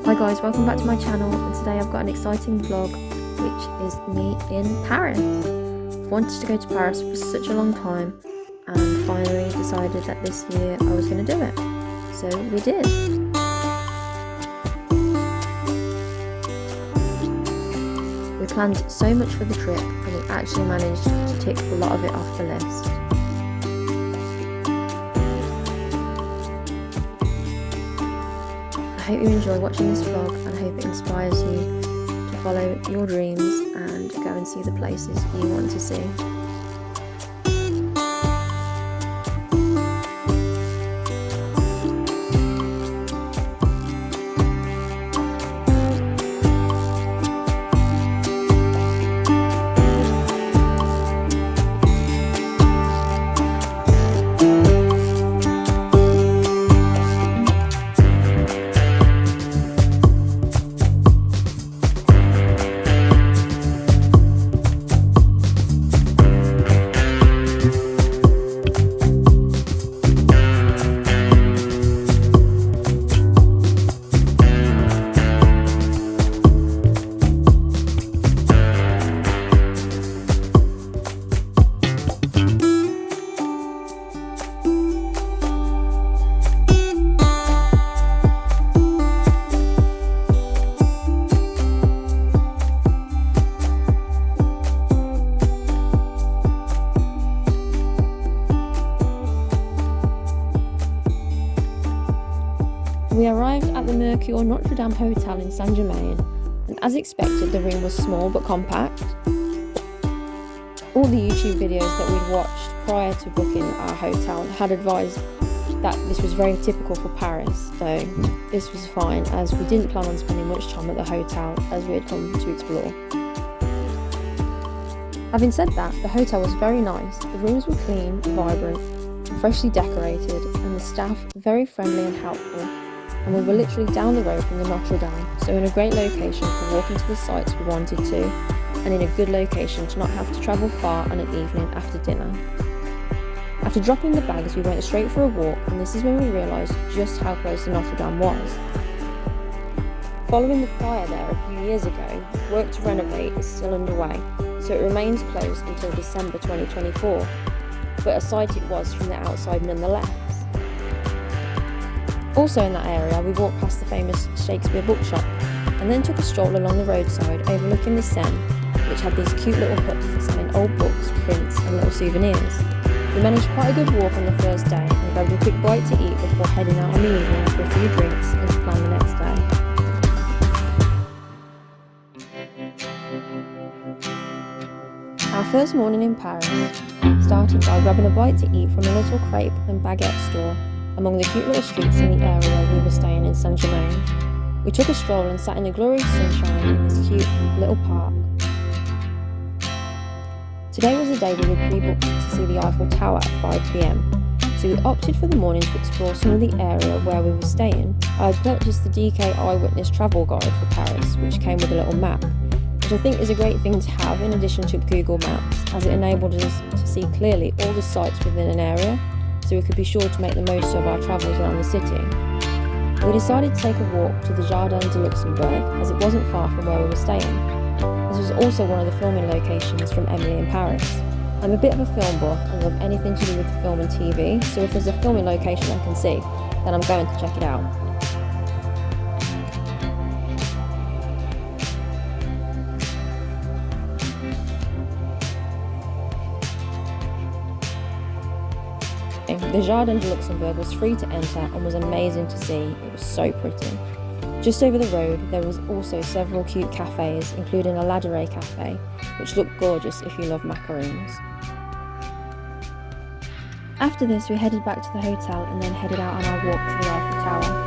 Hi guys, welcome back to my channel, and today I've got an exciting vlog which is me in Paris. I've wanted to go to Paris for such a long time and finally decided that this year I was going to do it. So we did. We planned so much for the trip and we actually managed to tick a lot of it off the list. I hope you enjoy watching this vlog and I hope it inspires you to follow your dreams and go and see the places you want to see. We arrived at the Mercure Notre Dame Hotel in Saint Germain, and as expected the room was small but compact. All the YouTube videos that we'd watched prior to booking our hotel had advised that this was very typical for Paris, so this was fine as we didn't plan on spending much time at the hotel as we had come to explore. Having said that, the hotel was very nice. The rooms were clean, vibrant, and freshly decorated, and the staff very friendly and helpful. And we were literally down the road from the Notre Dame, so in a great location for walking to the sites we wanted to, and in a good location to not have to travel far on an evening after dinner. After dropping the bags, we went straight for a walk, and this is when we realised just how close the Notre Dame was. Following the fire there a few years ago, work to renovate is still underway, so it remains closed until December 2024, but a sight it was from the outside nonetheless. Also in that area, we walked past the famous Shakespeare bookshop and then took a stroll along the roadside overlooking the Seine, which had these cute little huts for selling old books, prints and little souvenirs. We managed quite a good walk on the first day and grabbed a quick bite to eat before heading out on the evening for a few drinks and to plan the next day. Our first morning in Paris started by grabbing a bite to eat from a little crepe and baguette store among the cute little streets in the area where we were staying in Saint Germain. We took a stroll and sat in the glorious sunshine in this cute little park. Today was a day we had pre-booked to see the Eiffel Tower at 5 PM, so we opted for the morning to explore some of the area where we were staying. I had purchased the DK Eyewitness travel guide for Paris, which came with a little map, which I think is a great thing to have in addition to Google Maps, as it enabled us to see clearly all the sites within an area, so we could be sure to make the most of our travels around the city. We decided to take a walk to the Jardin de Luxembourg as it wasn't far from where we were staying. This was also one of the filming locations from Emily in Paris. I'm a bit of a film buff and love anything to do with film and TV, so if there's a filming location I can see, then I'm going to check it out. The Jardin de Luxembourg was free to enter and was amazing to see. It was so pretty. Just over the road there was also several cute cafes, including a Ladurée cafe, which looked gorgeous if you love macaroons. After this we headed back to the hotel and then headed out on our walk to the Eiffel Tower.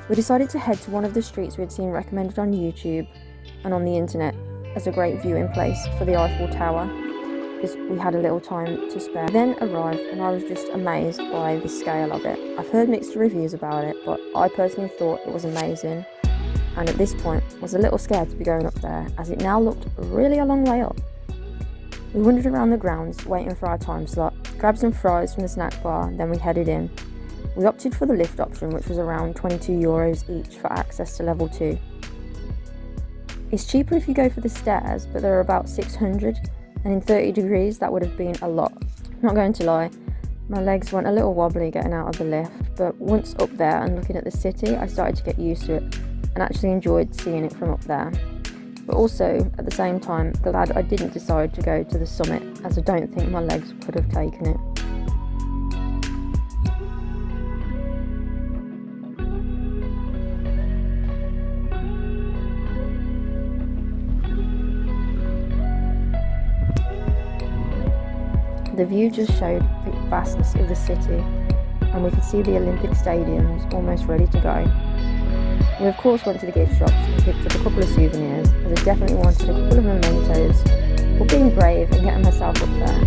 We decided to head to one of the streets we had seen recommended on YouTube and on the internet as a great viewing place for the Eiffel Tower, because we had a little time to spare. We then arrived and I was just amazed by the scale of it. I've heard mixed reviews about it, but I personally thought it was amazing, and at this point was a little scared to be going up there, as it now looked really a long way up. We wandered around the grounds waiting for our time slot, grabbed some fries from the snack bar, and then we headed in. We opted for the lift option, which was around €22 each for access to level 2. It's cheaper if you go for the stairs, but they're about 600, and in 30 degrees that would have been a lot. Not going to lie, my legs went a little wobbly getting out of the lift, but once up there and looking at the city, I started to get used to it and actually enjoyed seeing it from up there. But also, at the same time, glad I didn't decide to go to the summit, as I don't think my legs could have taken it. The view just showed the vastness of the city, and we could see the Olympic stadiums almost ready to go. We of course went to the gift shops and picked up a couple of souvenirs, as I definitely wanted a couple of mementos for being brave and getting myself up there.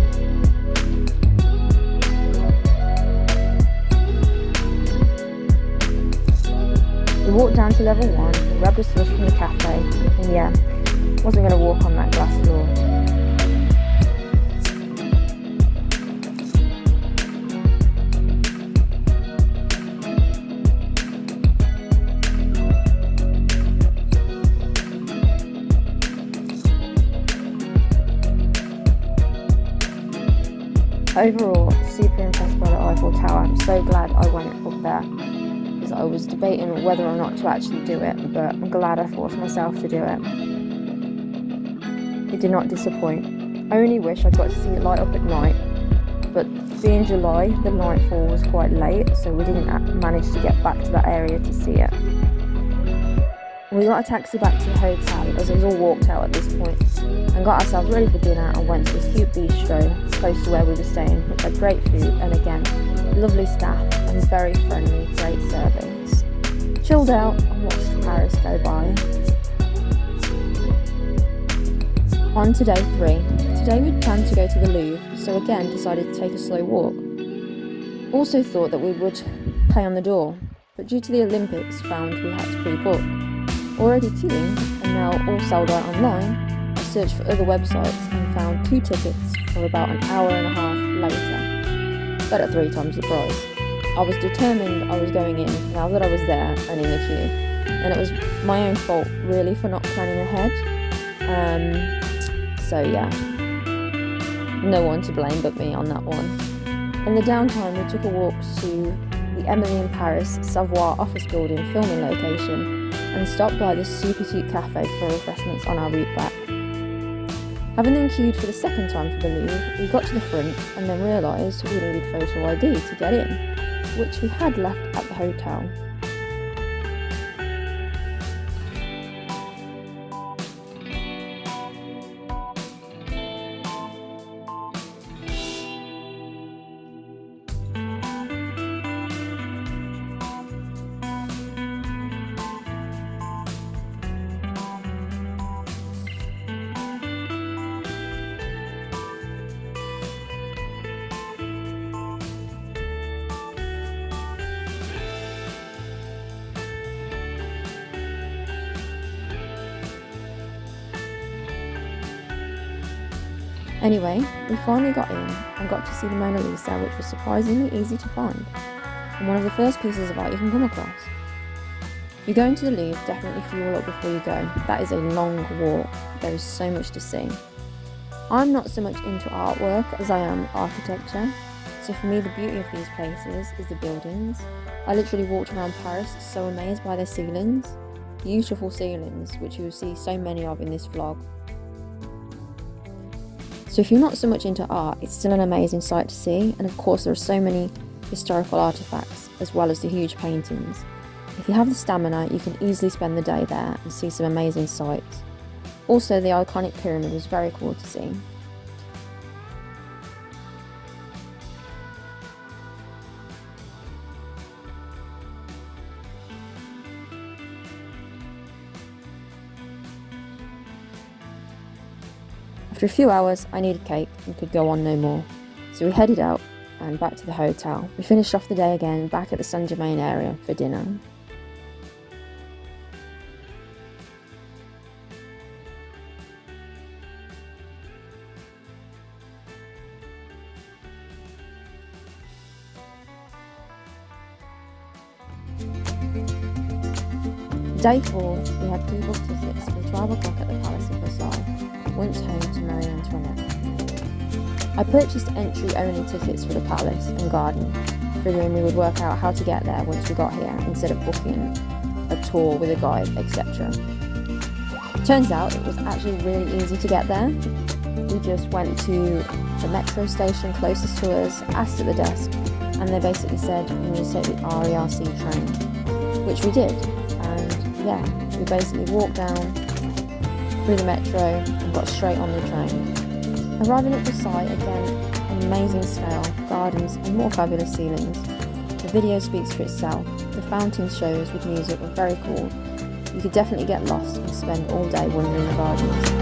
We walked down to level 1 and grabbed a slush from the cafe, and yeah, wasn't going to walk on that glass floor. Overall, super impressed by the Eiffel Tower. I'm so glad I went up there, because I was debating whether or not to actually do it, but I'm glad I forced myself to do it. It did not disappoint. I only wish I'd got to see it light up at night, but being July, the nightfall was quite late, so we didn't manage to get back to that area to see it. We got a taxi back to the hotel, as it was all walked out at this point, and got ourselves ready for dinner and went to this cute bistro close to where we were staying, which had great food and again, lovely staff and very friendly, great service. Chilled out and watched Paris go by. On to day 3. Today we'd planned to go to the Louvre, so again decided to take a slow walk. Also thought that we would pay on the door, but due to the Olympics found we had to pre-book. Already queuing, and now all sold out online, I searched for other websites and found 2 tickets for about an hour and a half later, but at 3 times the price. I was determined I was going in now that I was there and in the queue, and it was my own fault really for not planning ahead. So yeah, no one to blame but me on that one. In the downtime we took a walk to the Emily in Paris Savoie office building filming location, and stopped by this super cute cafe for refreshments on our route back. Having then queued for the second time for the Louvre, we got to the front and then realised we needed photo ID to get in, which we had left at the hotel. Anyway, we finally got in and got to see the Mona Lisa, which was surprisingly easy to find, and one of the first pieces of art you can come across. If you're going to the Louvre, definitely fuel up before you go. That is a long walk, there is so much to see. I'm not so much into artwork as I am architecture, so for me the beauty of these places is the buildings. I literally walked around Paris so amazed by their ceilings, beautiful ceilings, which you will see so many of in this vlog. So if you're not so much into art, it's still an amazing sight to see, and of course there are so many historical artefacts as well as the huge paintings. If you have the stamina, you can easily spend the day there and see some amazing sights. Also, the iconic pyramid was very cool to see. After a few hours, I needed cake and could go on no more. So we headed out and back to the hotel. We finished off the day again back at the Saint Germain area for dinner. Day 4, we had pre-booked tickets for 12 o'clock at the Palace of Versailles, once home to Marie Antoinette. I purchased entry-only tickets for the palace and garden, figuring we would work out how to get there once we got here instead of booking a tour with a guide, etc. Turns out it was actually really easy to get there. We just went to the metro station closest to us, asked at the desk, and they basically said we need to take the RERC train, which we did. And we basically walked down through the metro and got straight on the train. Arriving at Versailles, again, an amazing scale, gardens and more fabulous ceilings. The video speaks for itself. The fountain shows with music were very cool. You could definitely get lost and spend all day wandering the gardens.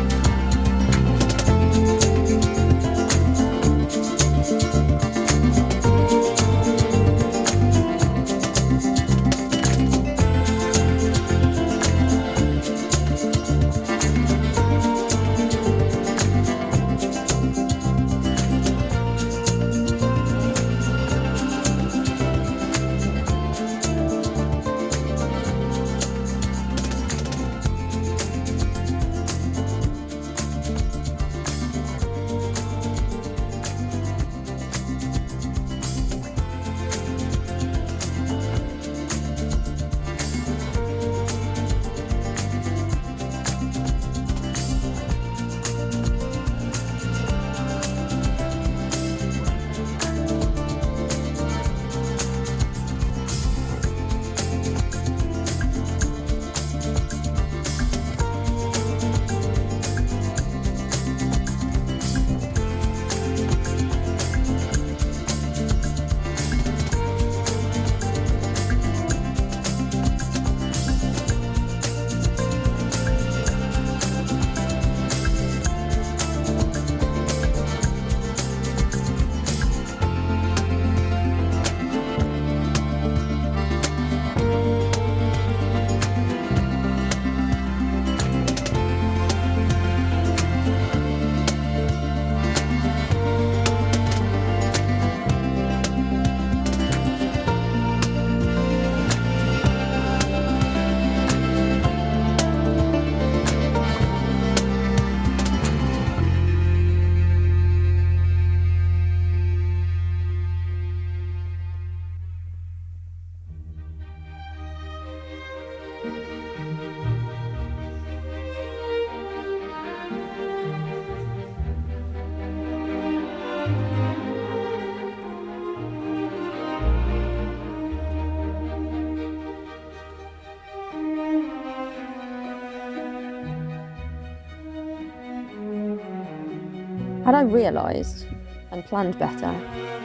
Had I realised and planned better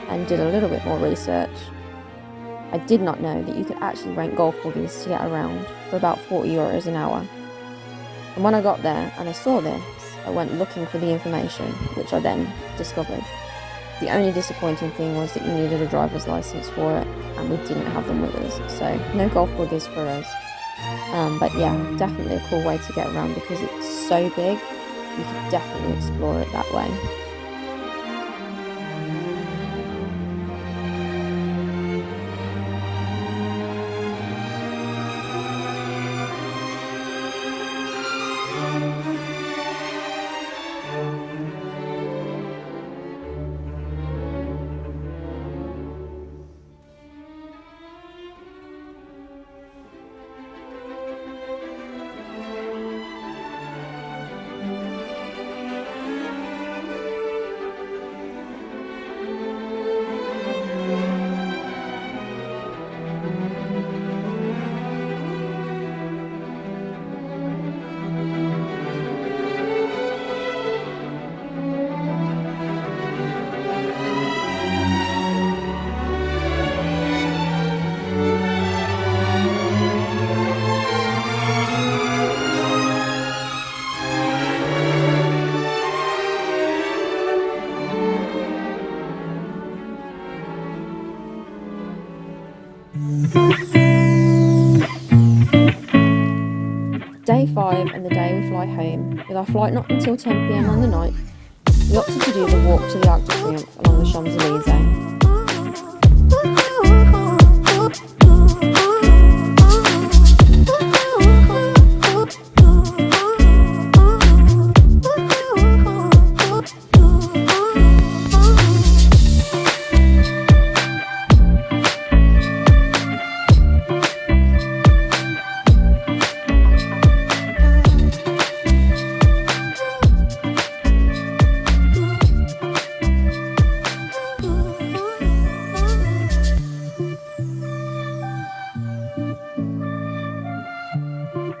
and did a little bit more research, I did not know that you could actually rent golf buggies to get around for about €40 an hour. And when I got there and I saw this, I went looking for the information, which I then discovered. The only disappointing thing was that you needed a driver's licence for it, and we didn't have them with us, so no golf buggies for us. But yeah, definitely a cool way to get around because it's so big, you could definitely explore it that way. fly home, with our flight not until 10 p.m. on the night, we opted to do the walk to the Arc de Triomphe along the Champs-Élysées.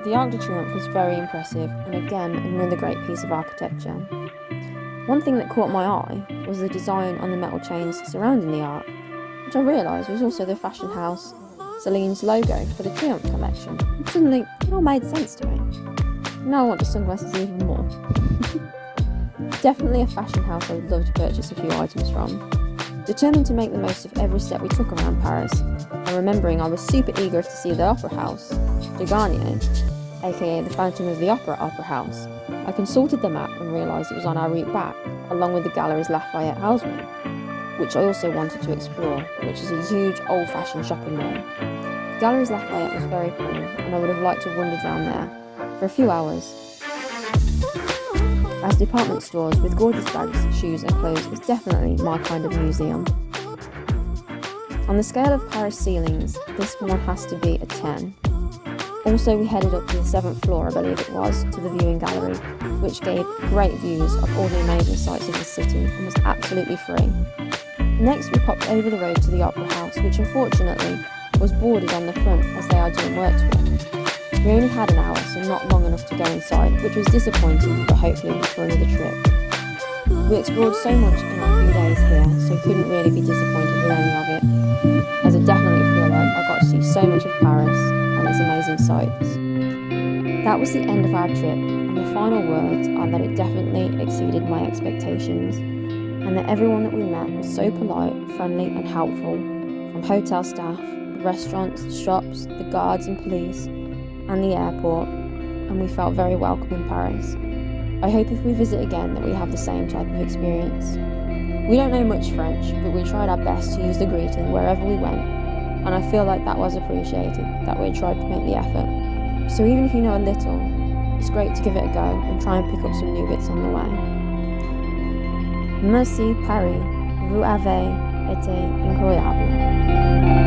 The Arc de Triomphe was very impressive, and again another great piece of architecture. One thing that caught my eye was the design on the metal chains surrounding the Arc, which I realised was also the fashion house Celine's logo for the Triumph collection. And suddenly, it all made sense to me. Now I want the sunglasses even more. Definitely a fashion house I would love to purchase a few items from. Determined to make the most of every step we took around Paris, and remembering I was super eager to see the Opera House, de Garnier, aka the Phantom of the Opera House, I consulted the map and realised it was on our route back, along with the Galeries Lafayette Haussmann, which I also wanted to explore, which is a huge old-fashioned shopping mall. The Galeries Lafayette was very cool, and I would have liked to have wandered around there for a few hours, as department stores with gorgeous bags, shoes and clothes is definitely my kind of museum. On the scale of Paris ceilings, this one has to be a 10. Also, we headed up to the 7th floor, I believe it was, to the viewing gallery, which gave great views of all the amazing sights of the city and was absolutely free. Next, we popped over the road to the Opera House, which unfortunately was boarded on the front as they are doing work to it. We only had an hour, so not long enough to go inside, which was disappointing, but hopefully for another trip. We explored so much in our few days here, so couldn't really be disappointed with any of it, as I definitely feel like I got to see so much of Paris and its amazing sights. That was the end of our trip, and the final words are that it definitely exceeded my expectations, and that everyone that we met was so polite, friendly and helpful, from hotel staff, the restaurants, the shops, the guards and police, and the airport, and we felt very welcome in Paris. I hope if we visit again that we have the same type of experience. We don't know much French, but we tried our best to use the greeting wherever we went, and I feel like that was appreciated, that we tried to make the effort. So even if you know a little, it's great to give it a go and try and pick up some new bits on the way. Merci Paris, vous avez été incroyable.